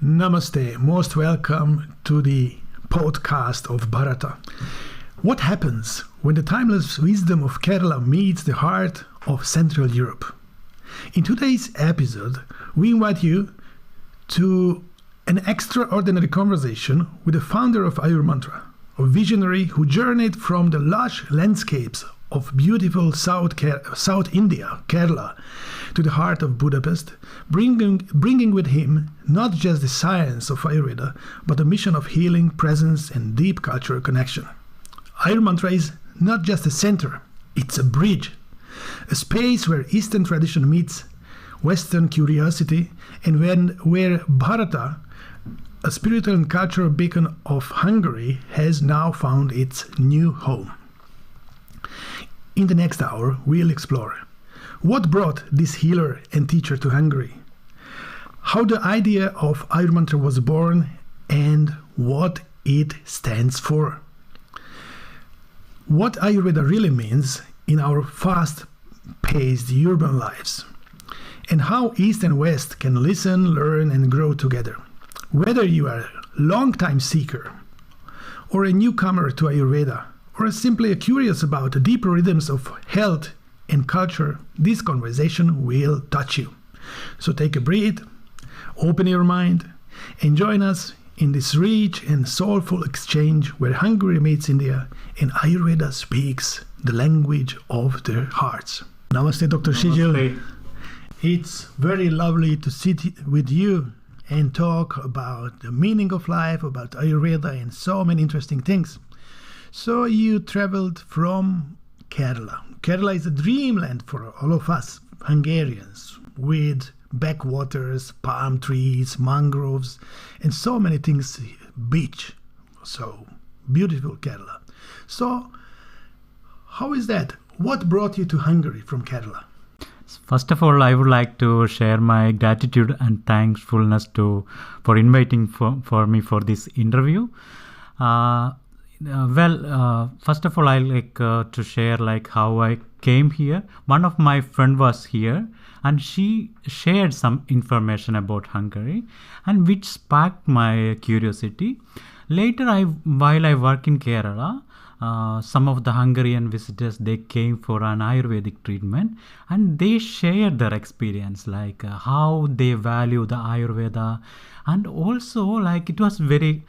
Namaste, most welcome to the podcast of Bharata. What happens when the timeless wisdom of Kerala meets the heart of Central Europe? In today's episode, we invite you to an extraordinary conversation with the founder of Ayurmantra, a visionary who journeyed from the lush landscapes of beautiful South India, Kerala, to the heart of Budapest, bringing with him not just the science of Ayurveda, but a mission of healing, presence, and deep cultural connection. Ayurmantra is not just a center, it's a bridge, a space where Eastern tradition meets Western curiosity, and where Bharata, a spiritual and cultural beacon of Hungary, has now found its new home. In the next hour, we'll explore what brought this healer and teacher to Hungary, how the idea of Ayurmantra was born, and what it stands for. What Ayurveda really means in our fast-paced urban lives, and how East and West can listen, learn, and grow together. Whether you are a long-time seeker, or a newcomer to Ayurveda, or simply curious about the deeper rhythms of health and culture, this conversation will touch you. So take a breath, open your mind, and join us in this rich and soulful exchange where Hungary meets India and Ayurveda speaks the language of their hearts. Namaste, Dr. Shijil. It's very lovely to sit with you and talk about the meaning of life, about Ayurveda, and so many interesting things. So you traveled from Kerala. Kerala is a dreamland for all of us Hungarians, with backwaters, palm trees, mangroves, and so many things, beach. So beautiful Kerala. So how is that? What brought you to Hungary from Kerala? First of all, I would like to share my gratitude and thankfulness for inviting for me for this interview. First of all, I like to share how I came here. One of my friend was here, and she shared some information about Hungary, and which sparked my curiosity. Later, while I work in Kerala, some of the Hungarian visitors, they came for an Ayurvedic treatment, and they shared their experience, how they value the Ayurveda, and also it was very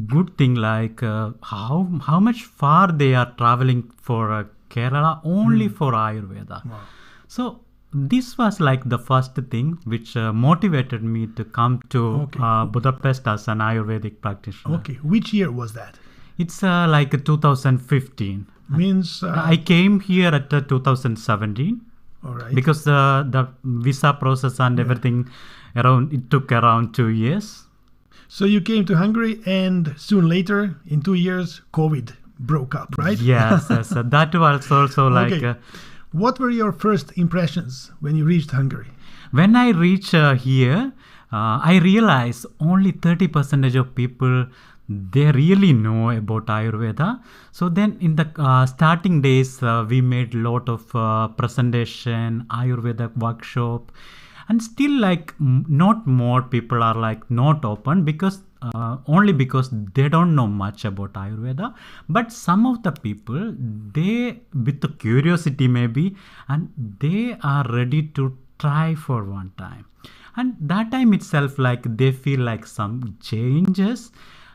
good thing, how much far they are traveling for Kerala only for Ayurveda. Wow. So this was the first thing which motivated me to come to Budapest as an Ayurvedic practitioner. Okay, which year was that? It's 2015. Means I came here at 2017. All right. Because the visa process and everything it took around 2 years. So you came to Hungary, and soon later, in 2 years, COVID broke up, right? Yes. That was also Okay. What were your first impressions when you reached Hungary? When I reached here, I realized only 30% of people, they really know about Ayurveda. So then in the starting days, we made a lot of presentation, Ayurveda workshop, and still not more people are not open because only because they don't know much about Ayurveda. But some of the people, they with the curiosity maybe, and they are ready to try for one time. And that time itself, they feel some changes.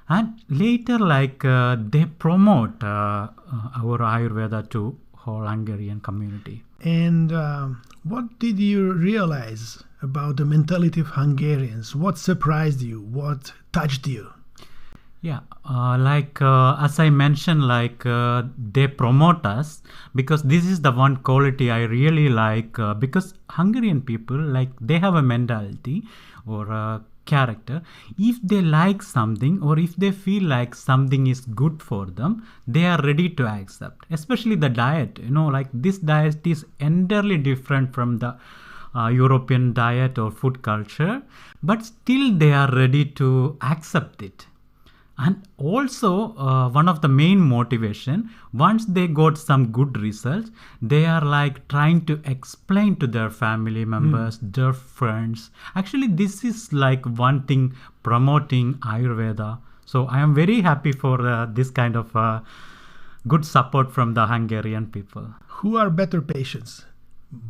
And later, they promote our Ayurveda to whole Hungarian community. And what did you realize about the mentality of Hungarians? What surprised you? What touched you? Yeah, as I mentioned, they promote us because this is the one quality I really like. Because Hungarian people, they have a mentality or a character. If they like something, or if they feel like something is good for them, they are ready to accept. Especially the diet, this diet is entirely different from the European diet or food culture, but still they are ready to accept it. And also one of the main motivation, once they got some good results, they are like trying to explain to their family members, their friends. Actually, this is like one thing promoting Ayurveda. So I am very happy for this kind of good support from the Hungarian people. Who are better patients,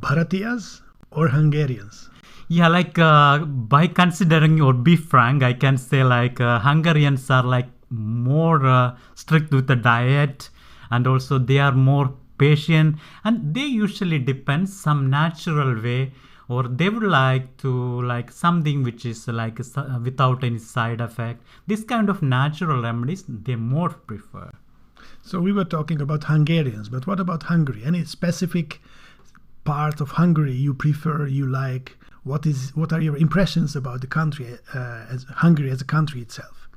Bharatiyas or Hungarians? Yeah, like by considering or be frank, I can say like Hungarians are like more strict with the diet, and also they are more patient, and they usually depend some natural way, or they would like to like something which is like without any side effect. This kind of natural remedies they more prefer. So we were talking about Hungarians, but what about Hungary? Any specific part of Hungary you prefer, you like? What are your impressions about the country, as Hungary as a country itself?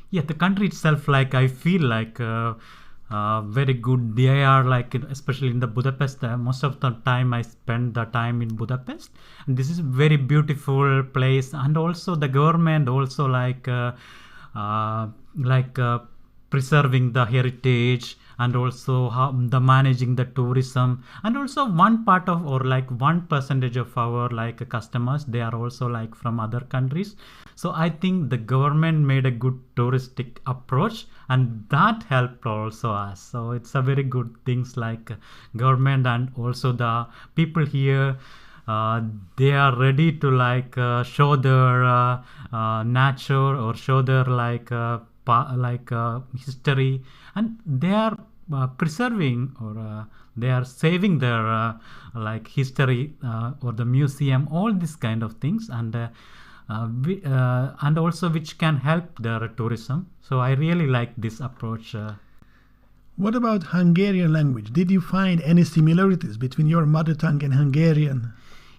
Yeah, the country itself, like I feel like very good. They are like, especially in the Budapest. Most of the time I spend the time in Budapest, and this is very beautiful place. And also the government also like preserving the heritage, and also how the managing the tourism, and also one part of or like 1% of our like customers, they are also like from other countries. So I think the government made a good touristic approach, and that helped also us. So it's a very good things like government, and also the people here, they are ready to like show their nature, or show their like history, and they are preserving, or they are saving their like history, or the museum, all these kind of things, and also which can help their tourism. So I really like this approach. What about Hungarian language? Did you find any similarities between your mother tongue and Hungarian?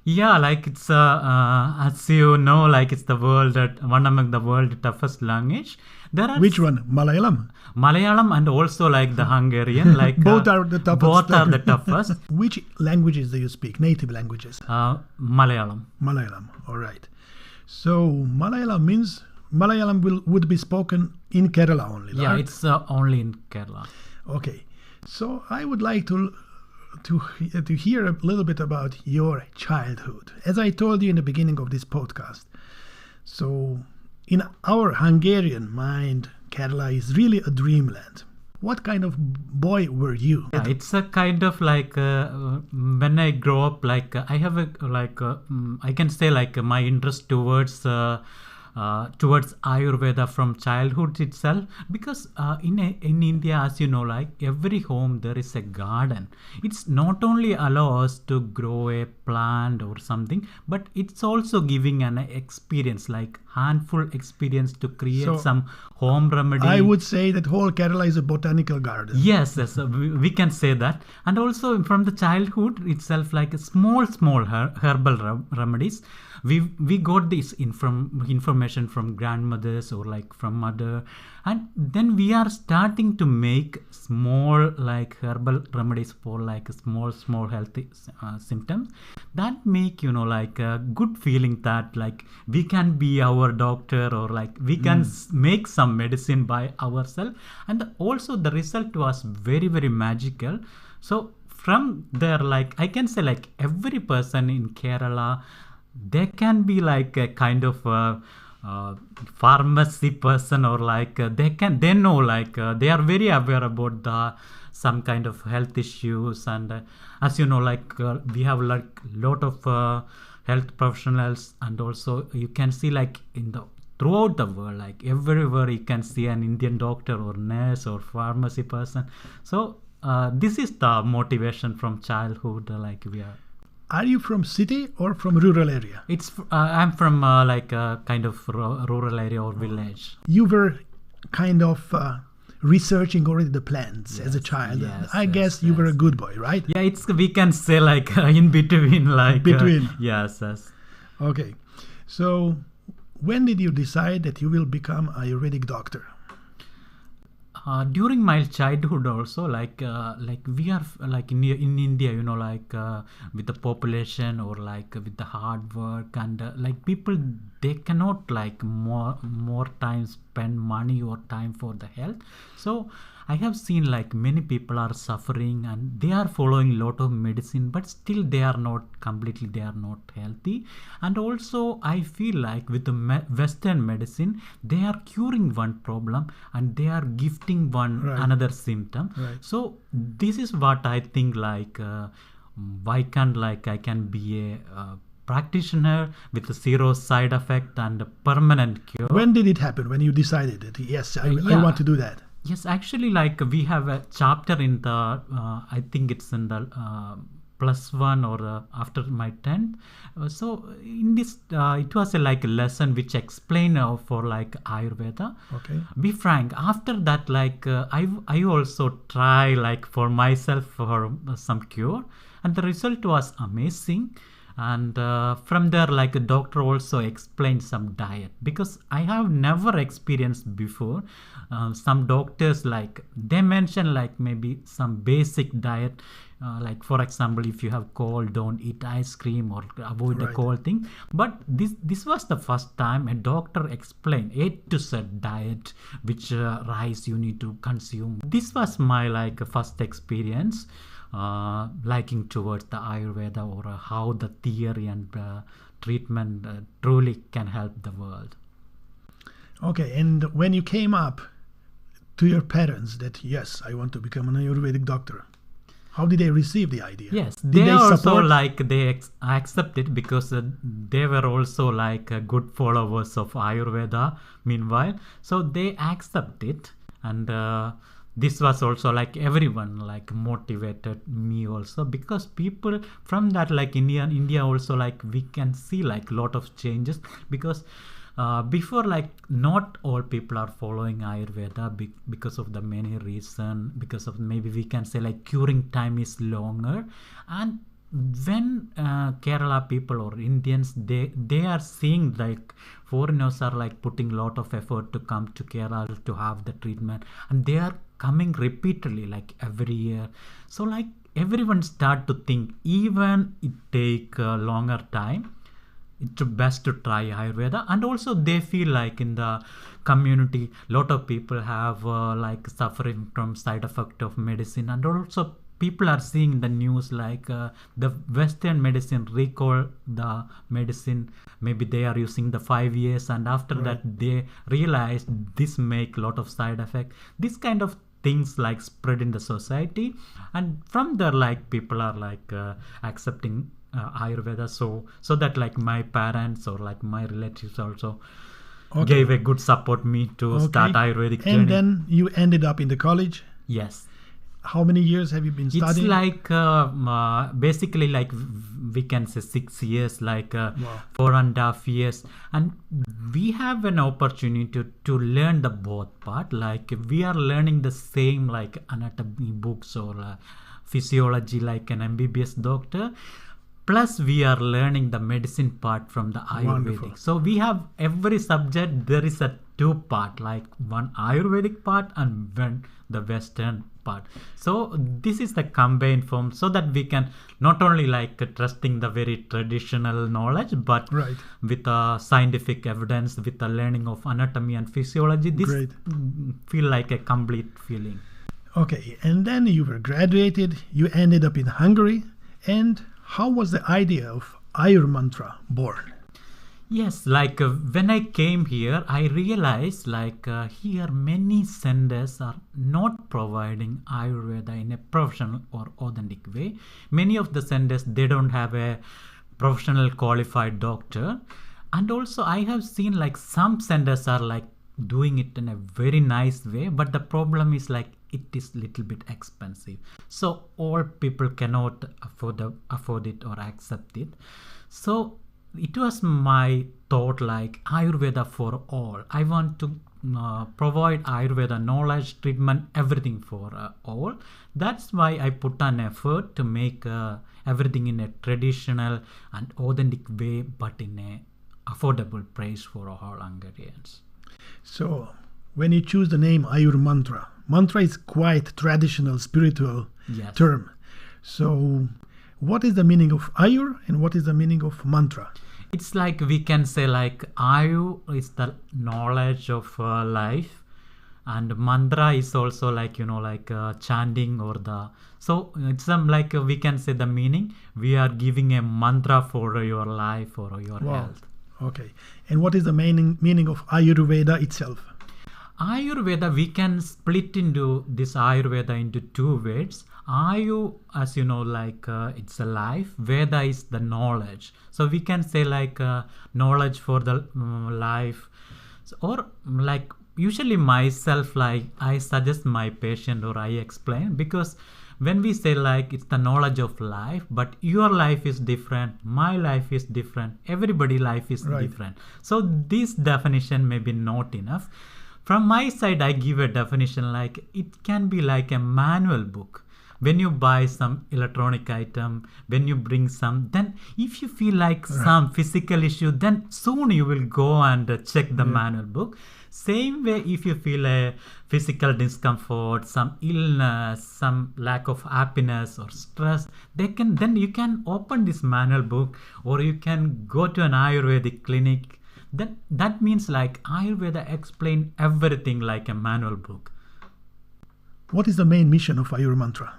Yeah, like it's as you know, like it's the one among the world toughest language. There are Which one? Malayalam? Malayalam, and also like the Hungarian. Like both are the toughest. Both are the toughest. Which languages do you speak? Native languages? Malayalam. Malayalam. All right. So Malayalam would be spoken in Kerala only. Yeah, right? it's only in Kerala. Okay. So I would like to hear a little bit about your childhood. As I told you in the beginning of this podcast, so in our Hungarian mind, Kerala is really a dreamland. What kind of boy were you? Yeah, it's a kind of like when I grow up, like I have a like I can say like my interest towards Ayurveda from childhood itself, because in India, as you know, like every home there is a garden. It's not only allow us to grow a plant or something, but it's also giving an experience, like handful experience to create some home remedy. I would say that whole Kerala is a botanical garden. Yes, we can say that. And also from the childhood itself, like a small herbal remedies. We got this information from grandmothers or like from mother, and then we are starting to make small like herbal remedies for like small healthy symptoms that make like a good feeling that like we can be our doctor, or like we can make some medicine by ourselves, and also the result was very, very magical. So from there, like I can say like every person in Kerala, they can be like a kind of pharmacy person, or like they know like they are very aware about some kind of health issues, and as you know, like we have like lot of health professionals, and also you can see like throughout the world, like everywhere you can see an Indian doctor or nurse or pharmacy person. So this is the motivation from childhood, like we are. Are you from city or from rural area? I'm from like a kind of rural area or village. You were kind of researching already the plants as a child. Yes, I guess you were a good boy, right? Yeah, we can say like in between, like between. Yes. Okay, so when did you decide that you will become a Ayurvedic doctor? During my childhood also, like we are like in India, like with the population, or like with the hard work, and like people, they cannot like more time spend money or time for the health. So I have seen like many people are suffering and they are following a lot of medicine, but still they are not healthy. And also I feel like with the Western medicine, they are curing one problem and they are gifting one another symptom. Right. So this is what I think like why can't like I can be a practitioner with a zero side effect and a permanent cure. When did it happen? When you decided that yes, I want to do that? Yes, actually, like we have a chapter in the, I think it's in the +1 or after my 10th. So in this, it was like a lesson which explained for like Ayurveda. Okay. Be frank, after that, like I also try like for myself for some cure, and the result was amazing. And from there, like a doctor also explained some diet, because I have never experienced before. Some doctors like they mention like maybe some basic diet, like for example, if you have cold, don't eat ice cream or avoid the cold thing. But this was the first time a doctor explained A to Z diet, which rice you need to consume. This was my like first experience. Liking towards the Ayurveda or how the theory and treatment truly can help the world. Okay, and when you came up to your parents that yes, I want to become an Ayurvedic doctor, how did they receive the idea? Yes, did they also support? like they accept it, because they were also like good followers of Ayurveda meanwhile, so they accept it. And this was also like everyone like motivated me also, because people from that like India also like we can see like lot of changes, because before like not all people are following Ayurveda because of the many reasons, because of maybe we can say like curing time is longer. And when Kerala people or Indians, they are seeing like foreigners are like putting a lot of effort to come to Kerala to have the treatment, and they are coming repeatedly like every year. So like everyone start to think, even it take a longer time, it's best to try Ayurveda. And also they feel like in the community lot of people have like suffering from side effect of medicine, and also people are seeing the news like the Western medicine recall the medicine, maybe they are using the 5 years, and after that they realize this make lot of side effect. This kind of things like spread in the society, and from there like people are like accepting Ayurveda, so that like my parents or like my relatives also gave a good support me to start Ayurvedic journey. And then you ended up in the college? Yes. How many years have you been studying? It's like basically like we can say 6 years, like 4.5 years, and we have an opportunity to learn the both part. Like we are learning the same like anatomy books or physiology like an MBBS doctor, plus we are learning the medicine part from the Ayurvedic. Wonderful. So we have every subject there is a 2 part, like one Ayurvedic part and one the Western part. So this is the combined form, so that we can not only like trusting the very traditional knowledge, but with scientific evidence, with the learning of anatomy and physiology, this feel like a complete feeling. Okay, and then you were graduated, you ended up in Hungary, and how was the idea of Ayur Mantra born? Yes, like when I came here, I realized like here many centers are not providing Ayurveda in a professional or authentic way. Many of the centers, they don't have a professional qualified doctor. And also I have seen like some centers are like doing it in a very nice way, but the problem is like it is little bit expensive. So all people cannot afford it or accept it. So it was my thought like Ayurveda for all. I want to provide Ayurveda knowledge, treatment, everything for all. That's why I put an effort to make everything in a traditional and authentic way, but in a affordable price for all Hungarians. So when you choose the name Ayur Mantra, mantra is quite traditional spiritual term. So what is the meaning of Ayur and what is the meaning of mantra? It's like we can say like Ayu is the knowledge of life, and mantra is also like like chanting or the. So it's some like we can say the meaning. We are giving a mantra for your life or your health. Okay. And what is the meaning of Ayurveda itself? Ayurveda, we can split into this Ayurveda into two words. Ayu, as you know, like it's a life. Veda is the knowledge. So we can say like knowledge for the life. Or like usually myself, like I suggest my patient or I explain, because when we say like it's the knowledge of life, but your life is different, my life is different, everybody's life is different. So this definition may be not enough. From my side, I give a definition like it can be like a manual book. When you buy some electronic item, when you bring some, then if you feel like some physical issue, then soon you will go and check the manual book. Same way, if you feel a physical discomfort, some illness, some lack of happiness or stress, then you can open this manual book, or you can go to an Ayurvedic clinic. Then that means like Ayurveda explain everything like a manual book. What is the main mission of Ayur Mantra?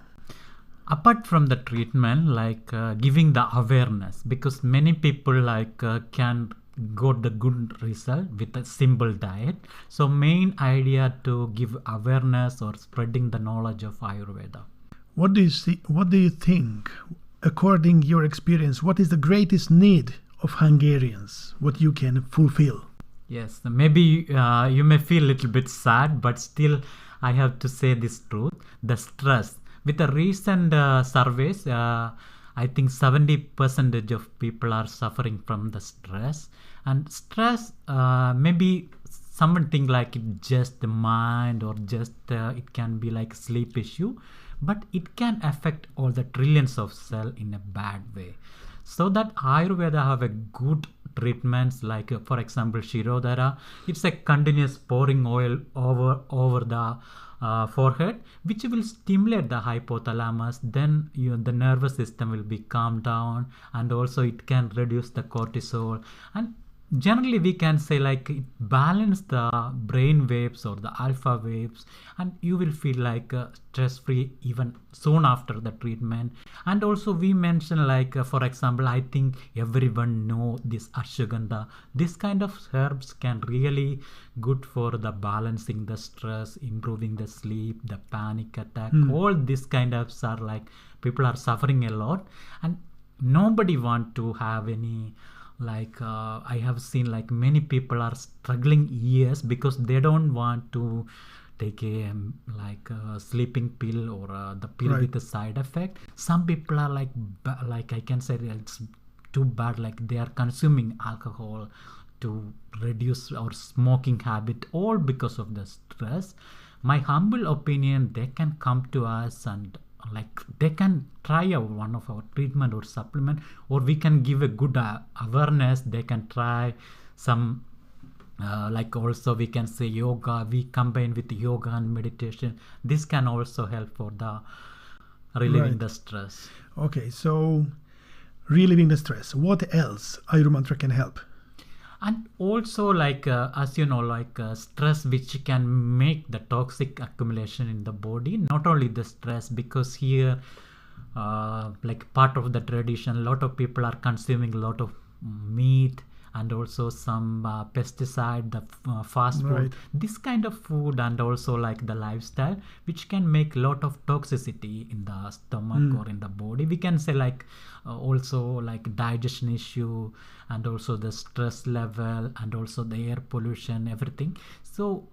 Apart from the treatment, like giving the awareness, because many people like can got the good result with a simple diet. So main idea to give awareness or spreading the knowledge of Ayurveda. What do you think, according to your experience, what is the greatest need of Hungarians, what you can fulfill? Yes, maybe you may feel a little bit sad, but still I have to say this truth. The stress. With the recent surveys, I think 70% of people are suffering from the stress. And stress, maybe someone think like it's just the mind, or just it can be like sleep issue, but it can affect all the trillions of cells in a bad way. So that Ayurveda have a good treatments like for example Shirodhara. It's a continuous pouring oil over the forehead, which will stimulate the hypothalamus. Then the nervous system will be calmed down, and also it can reduce the cortisol. And generally we can say like it balance the brain waves or the alpha waves, and you will feel like stress free even soon after the treatment. And also we mention like for example, I think everyone know this ashwagandha. This kind of herbs can really good for the balancing the stress, improving the sleep, the panic attack. All this kind of are like people are suffering a lot, and nobody want to have any like I have seen like many people are struggling years because they don't want to take a sleeping pill or the pill with a side effect. Some people are like I can say it's too bad, like they are consuming alcohol to reduce our smoking habit, all because of the stress. My humble opinion, they can come to us and like they can try one of our treatment or supplement, or we can give a good awareness. They can try some like also we can say yoga. We combine with yoga and meditation. This can also help for the relieving the stress. Okay, so relieving the stress. What else Ayur Mantra can help? And also like as you know, like stress which can make the toxic accumulation in the body. Not only the stress, because here like part of the tradition, a lot of people are consuming a lot of meat and also some pesticide, the fast food, this kind of food, and also like the lifestyle which can make a lot of toxicity in the stomach or in the body. We can say like also like digestion issue, and also the stress level, and also the air pollution, everything. So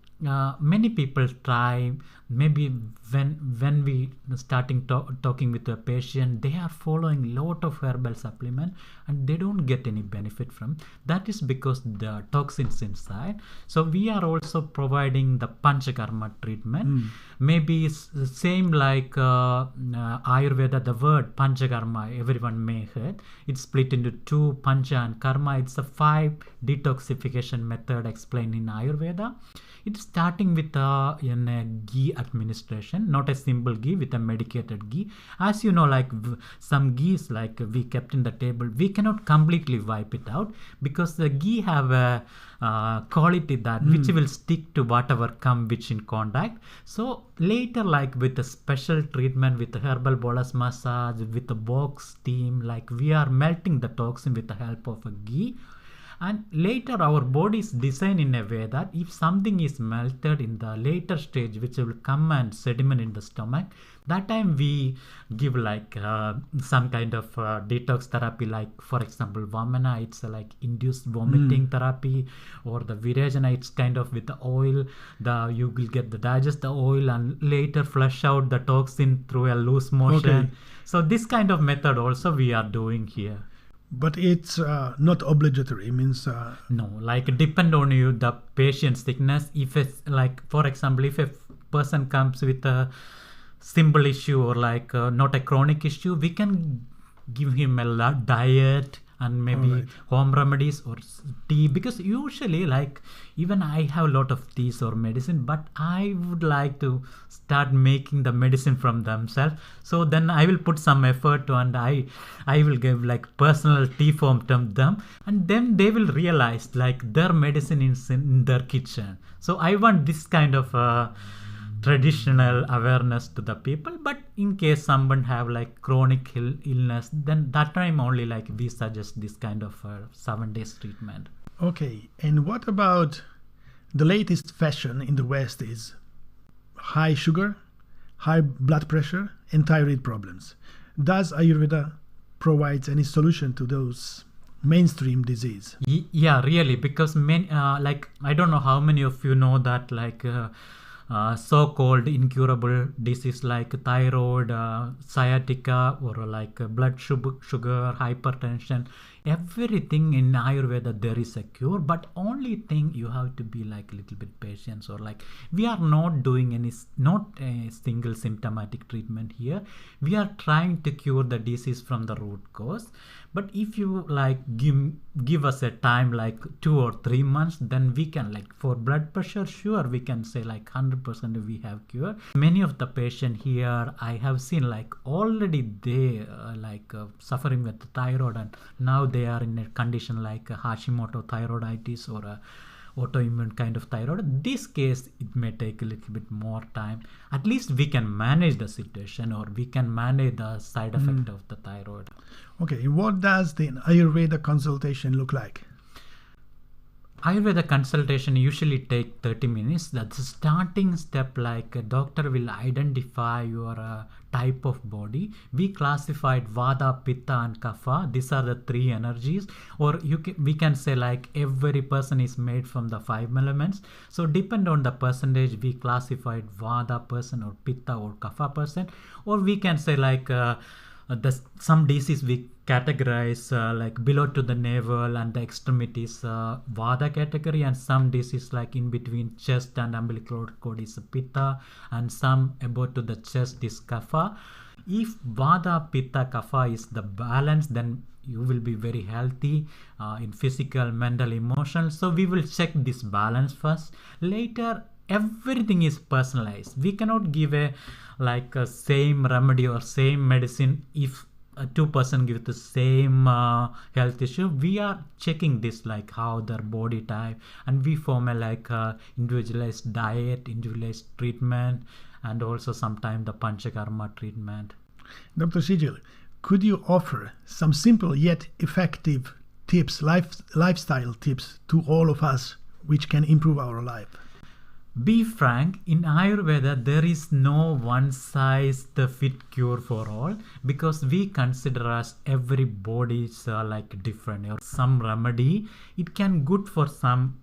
many people try, maybe when we starting talking with a patient, they are following lot of herbal supplement and they don't get any benefit from that. Is because the toxins inside. So we are also providing the panchakarma treatment. Maybe it's the same like Ayurveda, the word panchakarma everyone may heard. It's split into two, pancha and karma. It's a 5 detoxification method explained in Ayurveda. It's starting with in a ghee administration, not a simple ghee, with a medicated ghee. As you know, like some ghees like we kept in the table, we cannot completely wipe it out because the ghee have a quality that which will stick to whatever come which in contact. So later, like with a special treatment with the herbal bolus massage, with the box steam, like we are melting the toxin with the help of a ghee. And later our body is designed in a way that if something is melted in the later stage which will come and sediment in the stomach, that time we give like some kind of detox therapy, like for example Vamana, it's like induced vomiting therapy, or the Virajana, it's kind of with the oil, you will get the digest the oil and later flush out the toxin through a loose motion. Okay. So this kind of method also we are doing here. But it's not obligatory. It means No, like depend on you, the patient's thickness. If it's like, for example, if a person comes with a simple issue or like not a chronic issue, we can give him a diet and maybe home remedies or tea, because usually like even I have a lot of teas or medicine, but I would like to start making the medicine from themselves. So then I will put some effort and I will give like personal tea form to them, and then they will realize like their medicine is in their kitchen. So I want this kind of traditional awareness to the people. But in case someone have like chronic illness, then that time only like we suggest this kind of 7 days treatment. Okay, and what about the latest fashion in the West is high sugar, high blood pressure, and thyroid problems. Does Ayurveda provide any solution to those mainstream disease? Yeah, really, because like I don't know how many of you know that like so-called incurable disease like thyroid, sciatica, or like blood sugar, hypertension, everything in Ayurveda there is a cure, but only thing you have to be like a little bit patient, or like we are not doing not a single symptomatic treatment here. We are trying to cure the disease from the root cause. But if you like give us a time like 2 or 3 months, then we can, like for blood pressure, sure, we can say like 100% we have cure. Many of the patient here I have seen like already they suffering with the thyroid, and now they are in a condition like Hashimoto thyroiditis or a autoimmune kind of thyroid. This case it may take a little bit more time. At least we can manage the situation, or we can manage the side effect of the thyroid. Okay, what does the Ayurveda consultation look like? Ayurveda consultation usually take 30 minutes. That's the starting step. Like a doctor will identify your type of body. We classified Vata, Pitta and Kapha. These are the 3 energies. Or we can say like every person is made from the 5 elements. So depend on the percentage, we classified Vata person or Pitta or Kapha person. Or we can say like some disease we categorize like below to the navel and the extremities Vata category, and some disease like in between chest and umbilical cord is Pitta, and some above to the chest is Kapha. If Vata, Pitta, Kapha is the balance, then you will be very healthy in physical, mental, emotional. So we will check this balance first. Later everything is personalized. We cannot give a same remedy or same medicine if 2% give the same health issue. We are checking this like how their body type, and we form a individualized diet, individualized treatment, and also sometimes the panchakarma treatment. Dr. Shijil, could you offer some simple yet effective tips, lifestyle tips to all of us which can improve our life? Be frank, in Ayurveda there is no one size fit cure for all, because we consider as every body is like different. Or some remedy it can good for some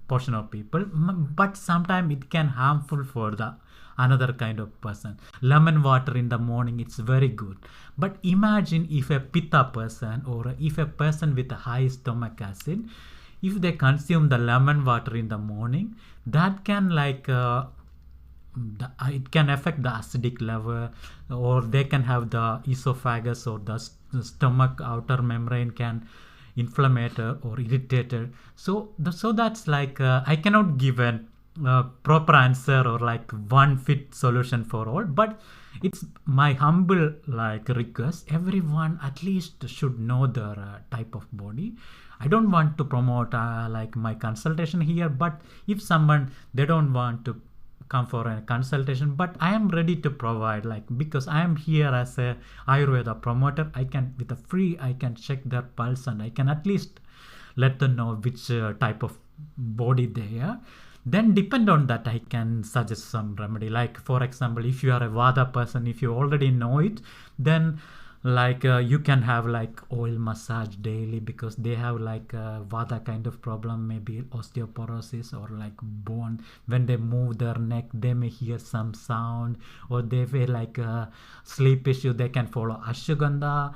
portion of people, but sometimes it can harmful for the another kind of person. Lemon water in the morning, it's very good, but imagine if a Pitta person or if a person with a high stomach acid, if they consume the lemon water in the morning, that can it can affect the acidic level, or they can have the esophagus or the stomach outer membrane can inflamed or irritated. So that's like I cannot give a proper answer or like one fit solution for all, but it's my humble like request, everyone at least should know their type of body. I don't want to promote like my consultation here, but if someone they don't want to come for a consultation, but I am ready to provide, like, because I am here as a Ayurveda promoter, I can with a free I can check their pulse and I can at least let them know which type of body they are. Then depend on that I can suggest some remedy. Like for example, if you are a Vata person, if you already know it, then like you can have like oil massage daily, because they have like Vata kind of problem, maybe osteoporosis or like bone. When they move their neck, they may hear some sound, or they feel like a sleep issue. They can follow ashwagandha,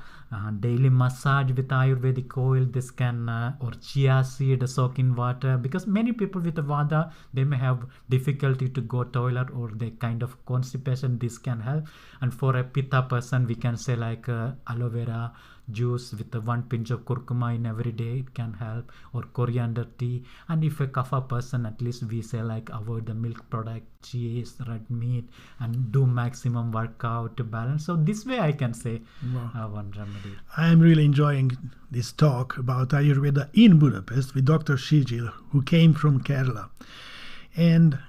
daily massage with Ayurvedic oil. This can or chia seed soak in water, because many people with Vata they may have difficulty to go toilet or they kind of constipation. This can help. And for a Pitta person, we can say like aloe vera juice with one pinch of curcuma in every day, it can help, or coriander tea. And if a Kapha person, at least we say like avoid the milk product, cheese, red meat, and do maximum workout to balance. So this way I can say one remedy. I am really enjoying this talk about Ayurveda in Budapest with Dr. Shijil, who came from Kerala. And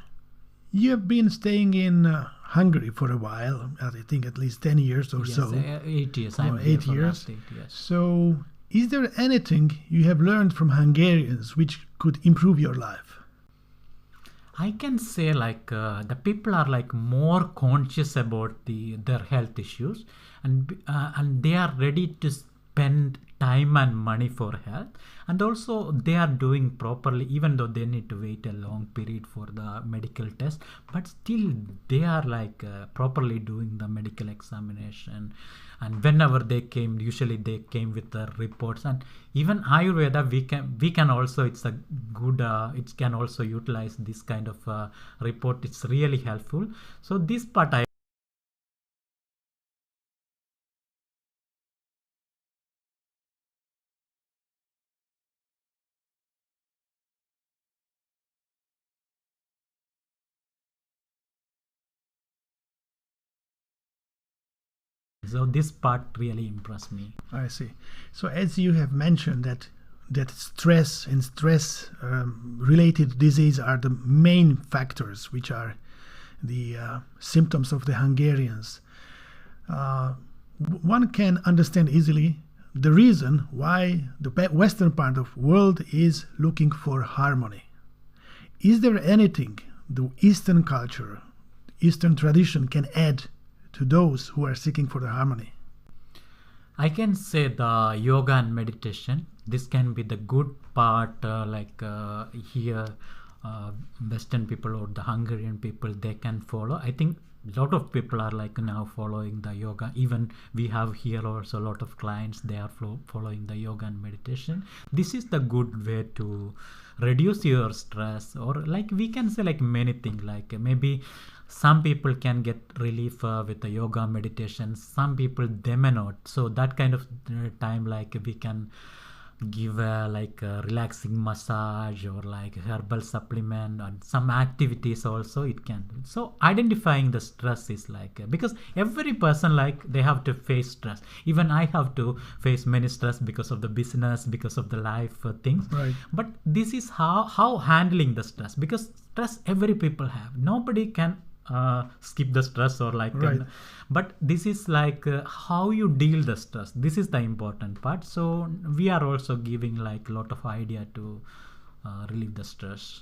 you have been staying in Hungary for a while, I think at least 10 years or so. 8 years. I'm 8 here for years. last 8 years. So is there anything you have learned from Hungarians which could improve your life? I can say like the people are like more conscious about their health issues, and they are ready to spend time and money for health, and also they are doing properly, even though they need to wait a long period for the medical test, but still they are like properly doing the medical examination. And whenever they came, usually they came with the reports. And even Ayurveda, we can also, it's a good it can also utilize this kind of report. It's really helpful. So this part I So this part really impressed me. I see. So as you have mentioned that stress and stress related disease are the main factors which are the symptoms of the Hungarians. One can understand easily the reason why the Western part of the world is looking for harmony. Is there anything the Eastern culture, Eastern tradition can add to those who are seeking for the harmony? I can say the yoga and meditation. This can be the good part, here Western people or the Hungarian people, they can follow. I think a lot of people are like now following the yoga. Even we have here also a lot of clients, they are following the yoga and meditation. This is the good way to reduce your stress, or like we can say like many things, like maybe some people can get relief with the yoga meditation, some people they may not. So that kind of time, like we can give like a relaxing massage or like herbal supplement and some activities also it can do. So identifying the stress is like because every person like they have to face stress. Even I have to face many stress because of the business, because of the life things. Right. But this is how handling the stress, because stress every people have. Nobody can skip the stress or like right. But this is like how you deal the stress. This is the important part. So we are also giving like a lot of idea to relieve the stress.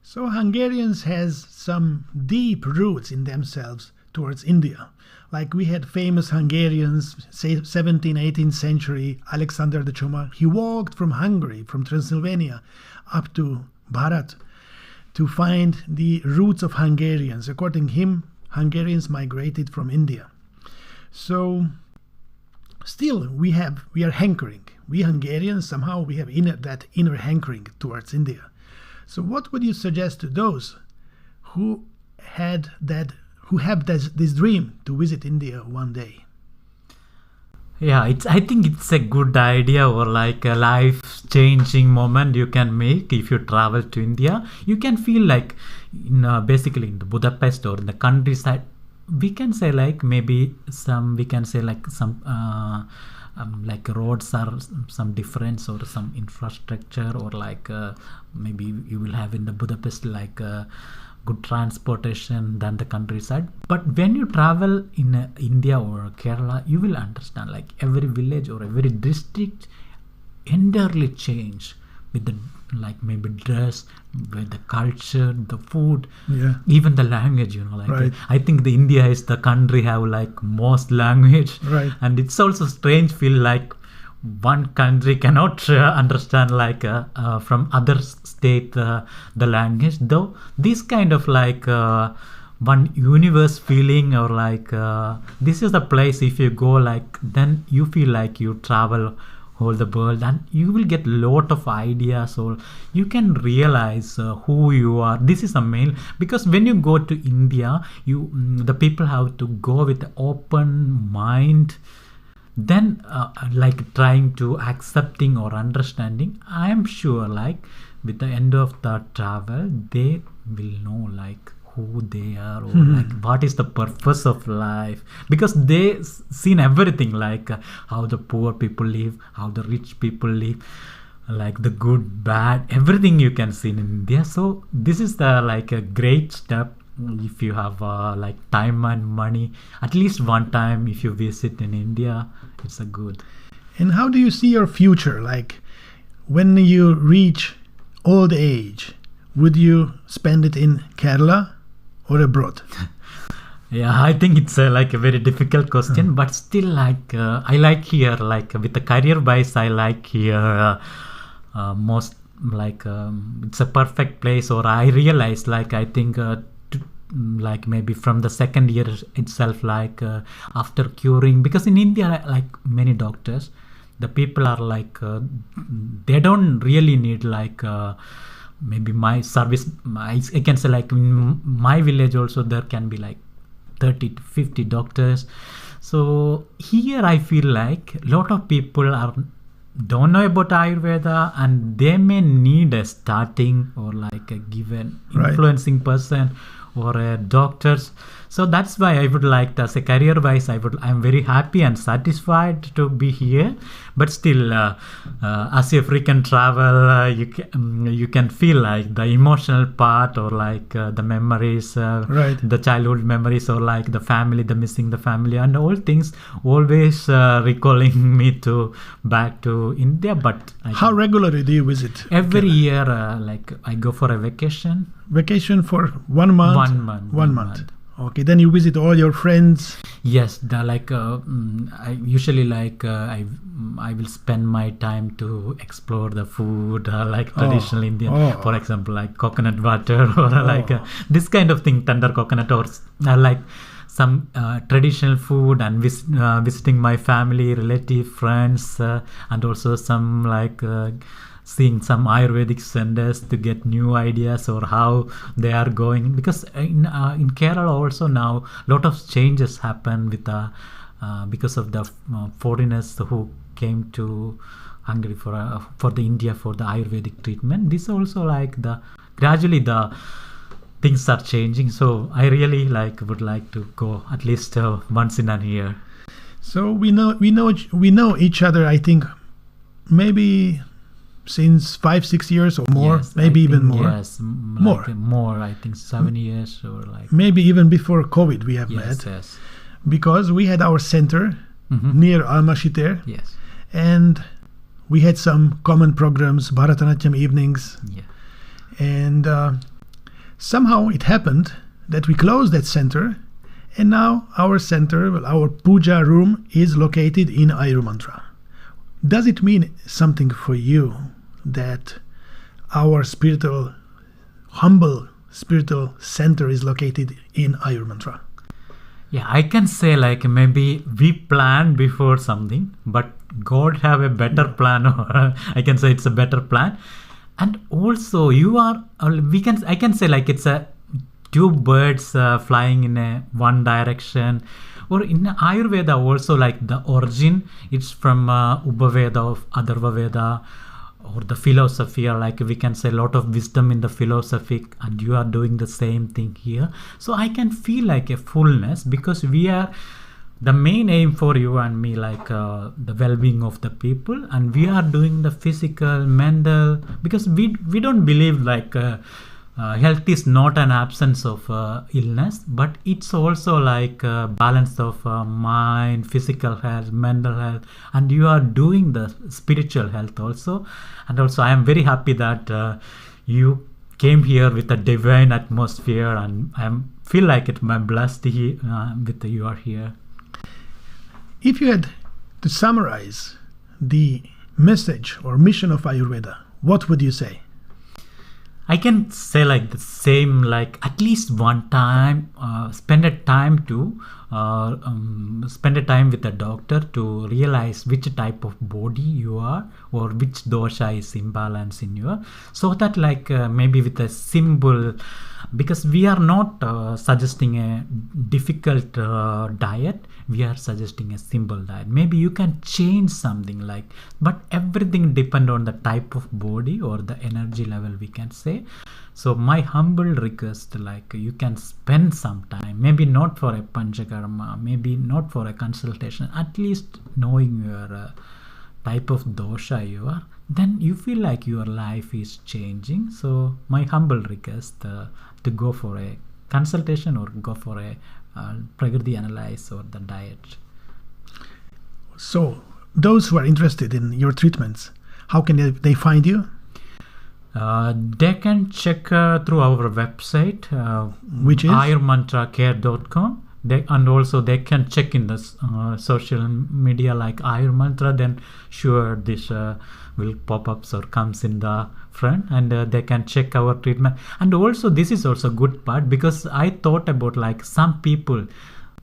So Hungarians has some deep roots in themselves towards India. Like we had famous Hungarians, say 17th, 18th century, Alexander the Csoma. He walked from Hungary, from Transylvania, up to Bharat to find the roots of Hungarians. According to him, Hungarians migrated from India. So still we are hankering. We Hungarians somehow we have that inner hankering towards India. So what would you suggest to those who have this dream to visit India one day? Yeah, I think it's a good idea or like a life-changing moment you can make if you travel to India. You can feel like basically in the Budapest or in the countryside. We can say like maybe we can say like some like roads are some difference or some infrastructure or like maybe you will have in the Budapest like good transportation than the countryside. But when you travel in India or Kerala, you will understand like every village or every district entirely change with the like maybe dress, with the culture, the food, even the language, like right. I think the India is the country have like most language, right. And it's also strange feel like one country cannot understand like from other state the language, though this kind of like one universe feeling or like this is the place if you go like then you feel like you travel all the world and you will get lot of ideas or you can realize who you are. This is the main, because when you go to India the people have to go with the open mind, then like trying to accepting or understanding. I am sure like with the end of the travel they will know like who they are or like what is the purpose of life, because they seen everything like how the poor people live, how the rich people live, like the good bad everything you can see in India. So this is the like a great step. If you have like time and money, at least one time if you visit in India, it's a good. And how do you see your future? Like when you reach old age, would you spend it in Kerala or abroad? Yeah, I think it's like a very difficult question, but still like I like here, like with the career wise, I like here most like it's a perfect place. Or I realize like I think like maybe from the second year itself like after curing, because in India like many doctors the people are like they don't really need like maybe my service. I can say like in my village also there can be like 30 to 50 doctors. So here I feel like a lot of people don't know about Ayurveda and they may need a starting or like a given influencing person or a doctors. So that's why I would like to, as a career wise, I'm very happy and satisfied to be here. But still, as a frequent travel, you can feel like the emotional part or like the memories, the childhood memories, or like the family, the missing the family, and all things always recalling me to back to India. But how regularly do you visit? Every year, like I go for a vacation. Vacation for 1 month. 1 month. Okay, then you visit all your friends. Yes, I usually like I will spend my time to explore the food like traditional Indian, for example, like coconut water or like this kind of thing, tender coconut, or like some traditional food, and visiting my family, relative, friends, and also some like seeing some Ayurvedic centers to get new ideas or how they are going, because in Kerala also now a lot of changes happen with because of the foreigners who came to Hungary for the India for the Ayurvedic treatment. This also like gradually the things are changing. So I really would like to go at least once in a year. So we know each other. I think maybe since 5-6 years or more, yes, maybe even more. Yes, more. I think 7 years or like maybe even before COVID we have met. Yes. Because we had our center near Almasiter. Yes. And we had some common programs, Bharatanatyam evenings. Yeah. And somehow it happened that we closed that center, and now our center, our puja room, is located in Ayurmantra. Does it mean something for you that our humble spiritual center is located in Ayurmantra? Yeah, I can say like maybe we planned before something, but God have a better plan, or I can say it's a better plan. And also I can say like it's a two birds flying in one direction. Or in Ayurveda also, like the origin, it's from Upaveda of Atharva Veda, or the philosophy, or like we can say a lot of wisdom in the philosophy, and you are doing the same thing here. So I can feel like a fullness, because we are the main aim for you and me, like the well-being of the people, and we are doing the physical, mental, because we don't believe like health is not an absence of illness, but it's also like balance of mind, physical health, mental health, and you are doing the spiritual health also. And also I am very happy that you came here with a divine atmosphere, and I feel like I'm blessed with you are here. If you had to summarize the message or mission of Ayurveda, what would you say? I can say like the same, like at least one time, spend a time with a doctor to realize which type of body you are, or which dosha is imbalance in you, so that like maybe with a simple, because we are not suggesting a difficult diet, we are suggesting a simple diet. Maybe you can change something like, but everything depend on the type of body or the energy level, we can say. So my humble request, like you can spend some time, maybe not for a panchakarma, maybe not for a consultation, at least knowing your type of dosha you are, then you feel like your life is changing. So my humble request to go for a consultation or go for a Prakriti analyze or the diet. So those who are interested in your treatments, how can they find you? They can check through our website, which is ayurmantracare.com. And also they can check in the social media like Ayurmantra, then sure this will pop up or comes in the front, and they can check our treatment. And also this is also good part, because I thought about like some people,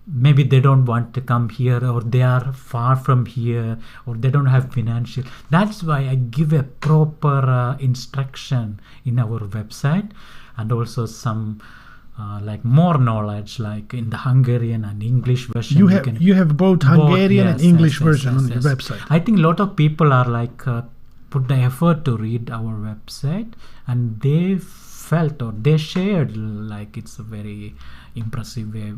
maybe they don't want to come here, or they are far from here, or they don't have financial. That's why I give a proper instruction in our website, and also some like more knowledge, like in the Hungarian and English version. You have both Hungarian yes, and English yes, version yes, on yes. your website. I think a lot of people are like put the effort to read our website, and they felt or they shared like it's a very impressive way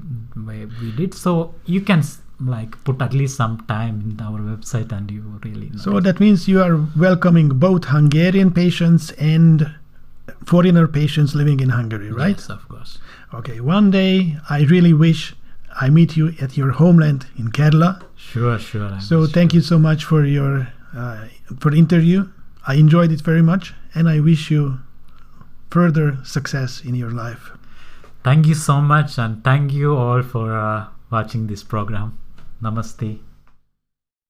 we did. So you can like put at least some time in our website, and you really know. So that means you are welcoming both Hungarian patients and foreigner patients living in Hungary, right? Yes, of course. Okay, one day I really wish I meet you at your homeland in Kerala. Sure. So thank you so much for your for the interview. I enjoyed it very much, and I wish you further success in your life. Thank you so much, and thank you all for watching this program. Namaste.